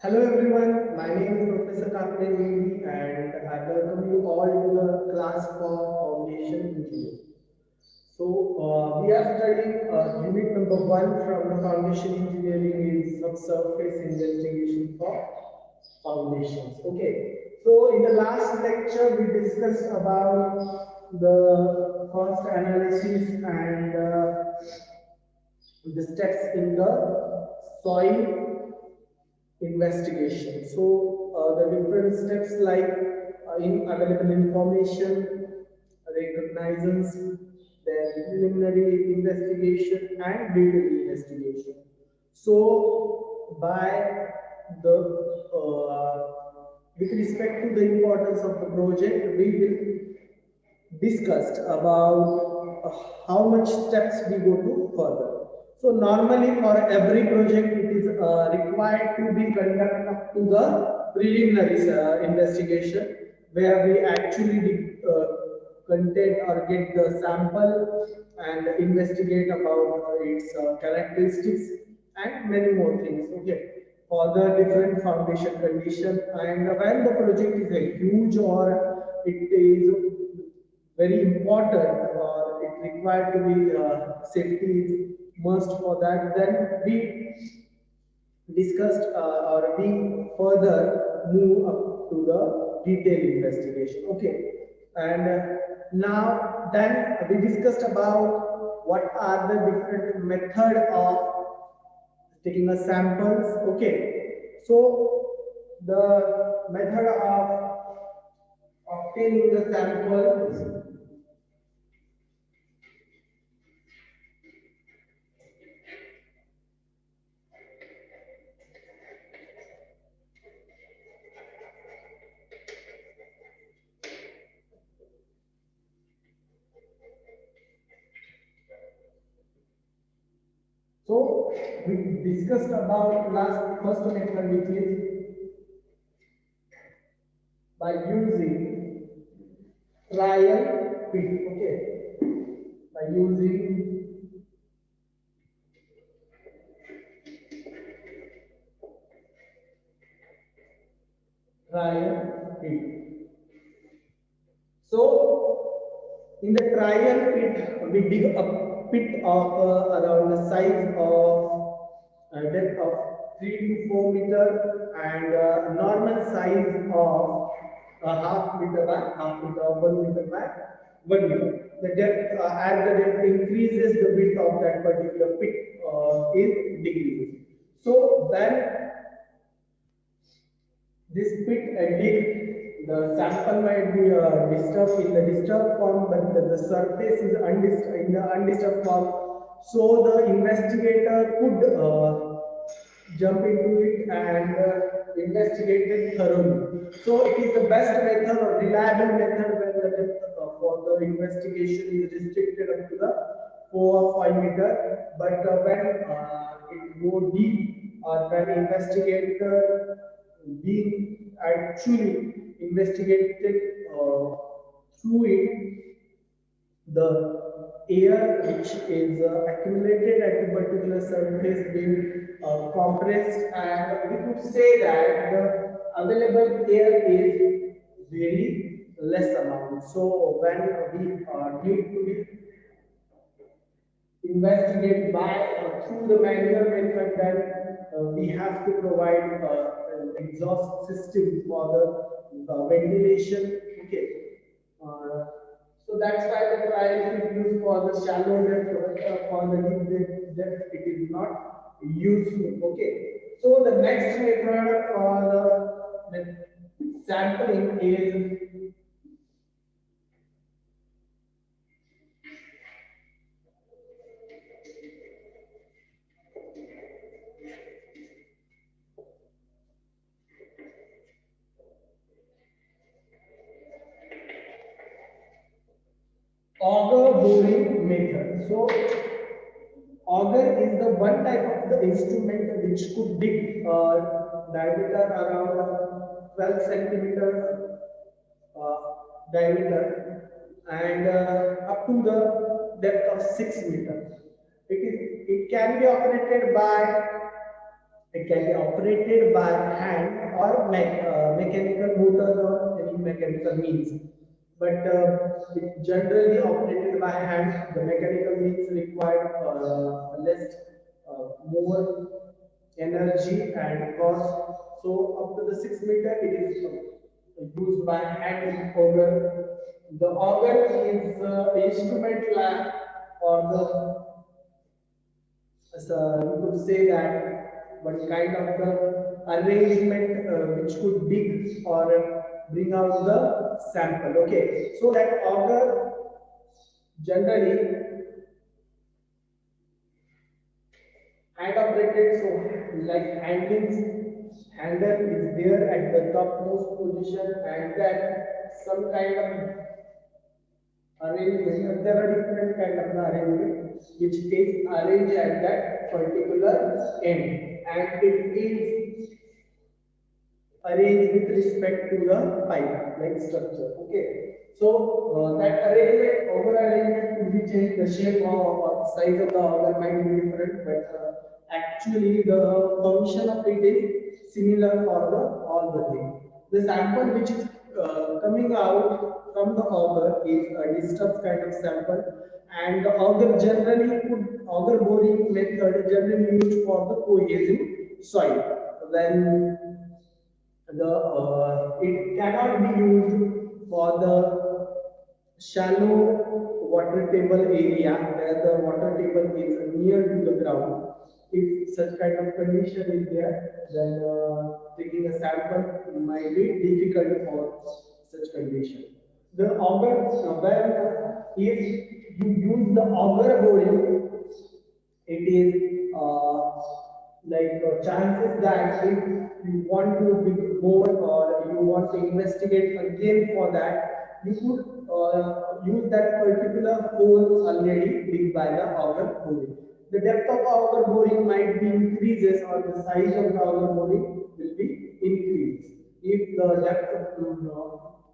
Hello everyone, my name is Professor Kakure and I welcome you all to the class for Foundation Engineering. We are studying unit number 1 from the Foundation Engineering is Subsurface Investigation for Foundations. Okay, so in the last lecture we discussed about the cost analysis and the steps in the soil investigation. The different steps like in available information, recognizance, then preliminary investigation and detailed investigation. So, by the with respect to the importance of the project, we will discuss about how much steps we go to further. So normally for every project it is required to be conducted up to the preliminary investigation where we actually contain or get the sample and investigate about its characteristics and many more things. Okay, for the different foundation condition and when the project is a huge or it is very important or it required to be safety is must for that, then we discussed or we further move up to the detailed investigation. Okay, and now then we discussed about what are the different method of taking a samples. Okay, so the method of obtaining the samples. So we discussed about last first method which is by using trial pit. Okay, by using trial pit. So in the trial pit we dig a pit of around the size of depth of 3 to 4 meter and normal size of half meter by half meter or 1 meter by 1 meter. The depth as the depth increases, the width of that particular pit is decreases. So then this pit dig, the sample might be disturbed in the disturbed form, but the surface is in the undisturbed form. So the investigator could jump into it and investigate it thoroughly. So it is the best method or reliable method when the depth for the investigation is restricted up to the 4 or 5 meter. But when it go deep or when investigator being actually investigated through it, the air which is accumulated at a particular surface will compress, and we could say that the available air is very less amount. So when we need to investigate by through the manual method, then we have to provide an exhaust system for the ventilation. Okay. Uh, so that's why the trial is used for the shallow depth, for the deep depth it is not useful. Okay. So the next method for the sampling is auger boring method. So auger is the one type of the instrument which could dig diameter around 12 centimeter uh, diameter and up to the depth of 6 meters. It can be operated by It can be operated by hand or mechanical motors or any mechanical means. But it generally operated by hand. The mechanical means require less, more energy and cost. So up to the 6 meter, it is used by hand auger. The auger is instrument lamp or the, you could say that one kind of the arrangement which could dig or bring out the sample. Okay, so that auger generally hand operated, so like handle is there at the topmost position, and then some kind of arrangement. There are different kind of arrangement which is arranged at that particular end, and it is arranged with respect to the pipe like structure. Okay, so that arrangement, auger arrangement could be changed. The shape or size of the auger might be different, but actually the function of it is similar for the all the thing. The sample which is coming out from the auger is a distance kind of sample, and the auger boring method generally used for the cohesive soil. When the it cannot be used for the shallow water table area where the water table is near to the ground. If such kind of condition is there, then taking a sample might be difficult for such condition. The auger, if you use the auger boring, it is chances that if you want to dig more or you want to investigate again for that, you could use that particular hole already digged by the auger boring. The depth of auger boring might be increases or the size of the auger boring will be increased. If the depth of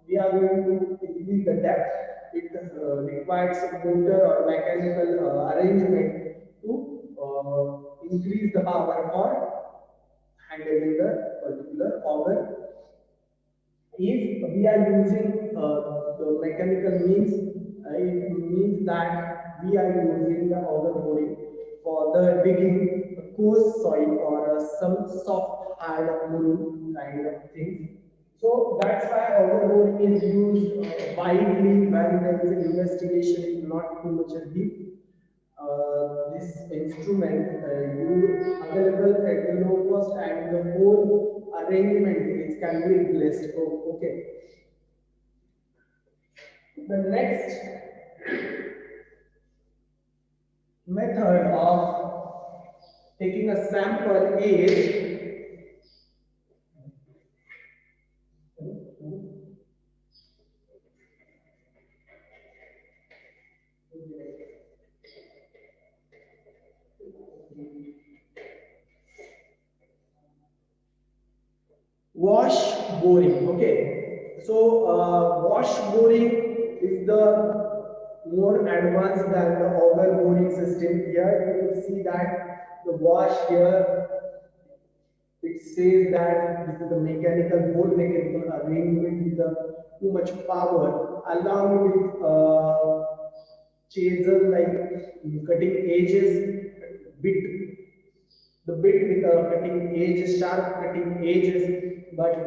we are going to increase the depth, it requires a motor or mechanical arrangement to increase the power for handling the particular auger. If we are using the mechanical means, it means that we are using the auger boring for the digging coarse soil or some soft hard maroon kind of thing. So that's why auger boring is used widely when there is an investigation is not too much deep. This instrument you available at the low cost, and the whole arrangement it can be replaced. Oh, okay. The next method of taking a sample is wash boring. Okay, so wash boring is the more advanced than the auger boring system. Here you will see that the wash here, it says that this is the whole mechanical arrangement with the too much power, along with chisel like cutting edges, bit the bit with cutting edges, sharp cutting edges, but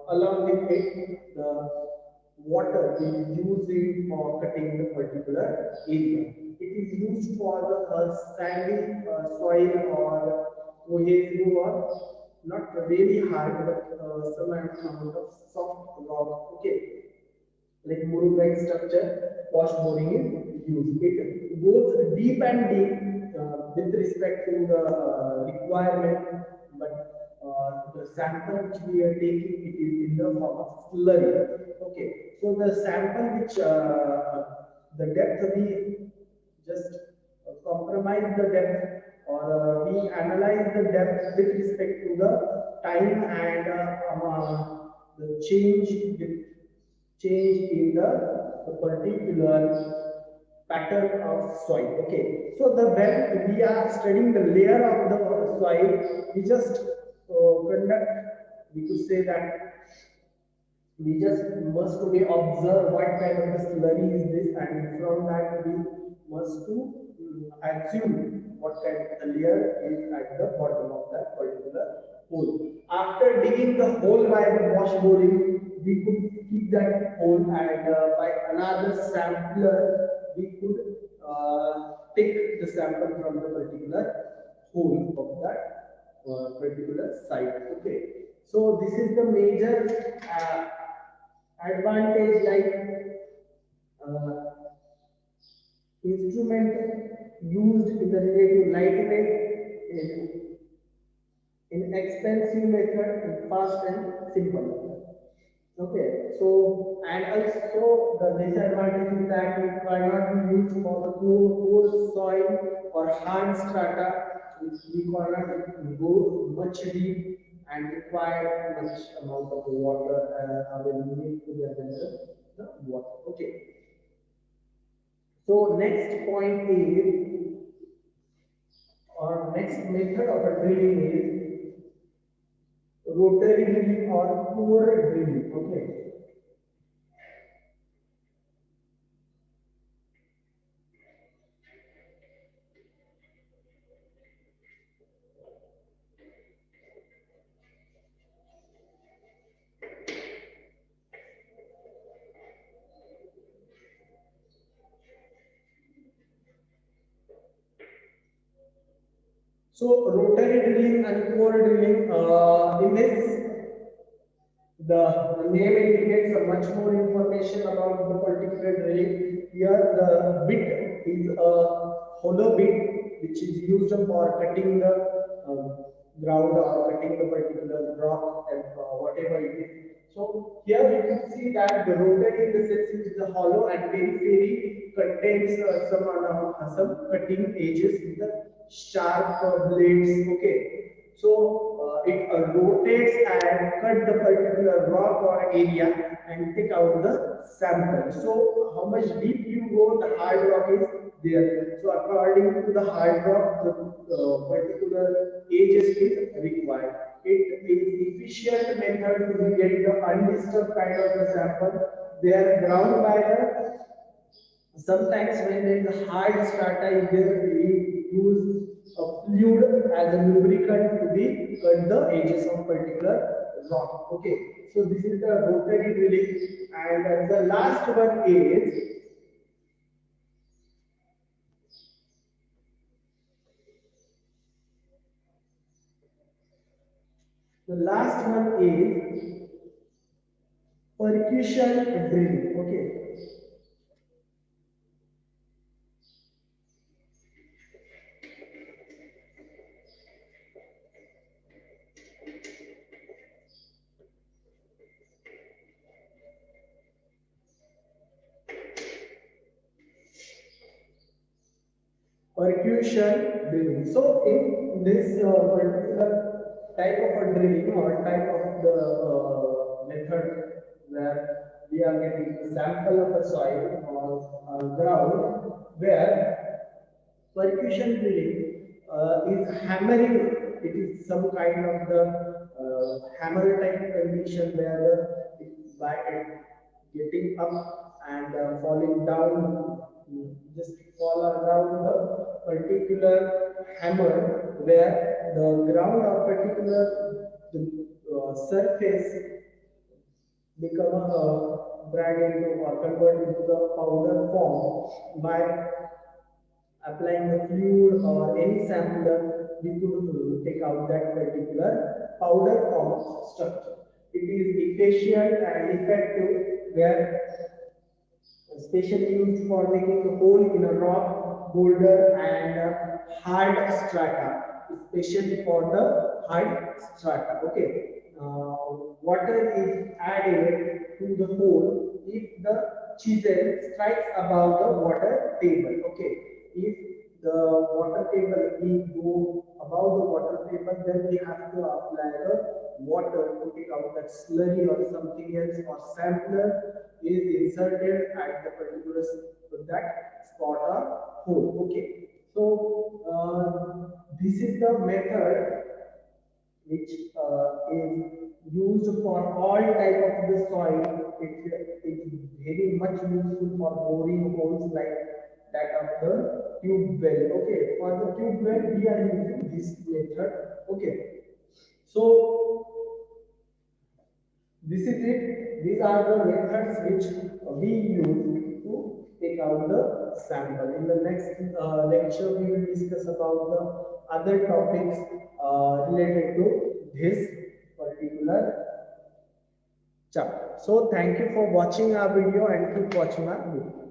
along with it, the water is used for cutting the particular area. It is used for the sandy soil or cohesive or not really hard, but some amount of soft rock. Okay, like muruk-like structure, wash boring is used. It goes deep and deep with respect to the requirement, but the sample which we are taking, it is in the form of slurry. Okay, so the sample which the depth we just compromise the depth, or we analyze the depth with respect to the time and the change in the particular pattern of soil. Okay, so the when we are studying the layer of the soil, we just conduct, we could say that we just must to be observe what kind of a slurry is this, and from that we must to assume what kind of the layer is at the bottom of that particular hole. After digging the hole by the washboarding, we could keep that hole, and by another sampler we could take the sample from the particular hole of that particular site. Okay, so this is the major advantage, like instrument used in the relative lightweight, in expensive method, and fast and simple method. Okay, so and also the disadvantage is that it cannot be used for the coarse soil or hard strata, which we cannot go much deep and require much amount of water available to be available the water. Okay, so next point is, or next method of a drilling is rotary drilling or core drilling. Okay. So rotary drilling and core drilling, in this, the name indicates a much more information about the particular drilling. Here the bit is a hollow bit which is used for cutting the ground or cutting the particular rock and whatever it is. So here we can see that the rotary in the sense is the hollow, and periphery contains some cutting edges with the sharp blades. Okay, so it rotates and cut the particular rock or area and take out the sample. So how much deep you go, the hard rock is there. So according to the hard rock, the particular edges is required. It is efficient method to get the undisturbed kind of the sample. They are ground by the, sometimes when there is a hard strata is there, we use a fluid as a lubricant to be cut the edges of particular rock. Okay, so this is the rotary drilling, and the last one is percussion drilling. Okay. Percussion drilling. So in this particular type of a drilling or type of the method where we are getting a sample of a soil or ground, where percussion drilling is hammering. It is some kind of the hammer type condition where it, by getting up and falling down, just fall around the particular hammer, where the ground or particular the, surface become drag into or convert into the powder form. By applying the fluid or any sampler, we could take out that particular powder form structure. It is efficient and effective, where especially used for making a hole in a rock, boulder, and hard strata, especially for the hard strata. Okay, water is added to the hole if the chisel strikes above the water table. Okay, if the water table is go above the water table, then we have to apply the water to take out that slurry or something else, or sampler is inserted at the particular that spot or hole. Okay, so this is the method which is used for all type of the soil. It's very much useful for boring holes like that of the tube well. Okay, for the tube well we are using this method. Okay, so this is it. These are the methods which we use to take out the sample. In the next lecture, we will discuss about the other topics related to this particular chapter. So thank you for watching our video and keep watching our video.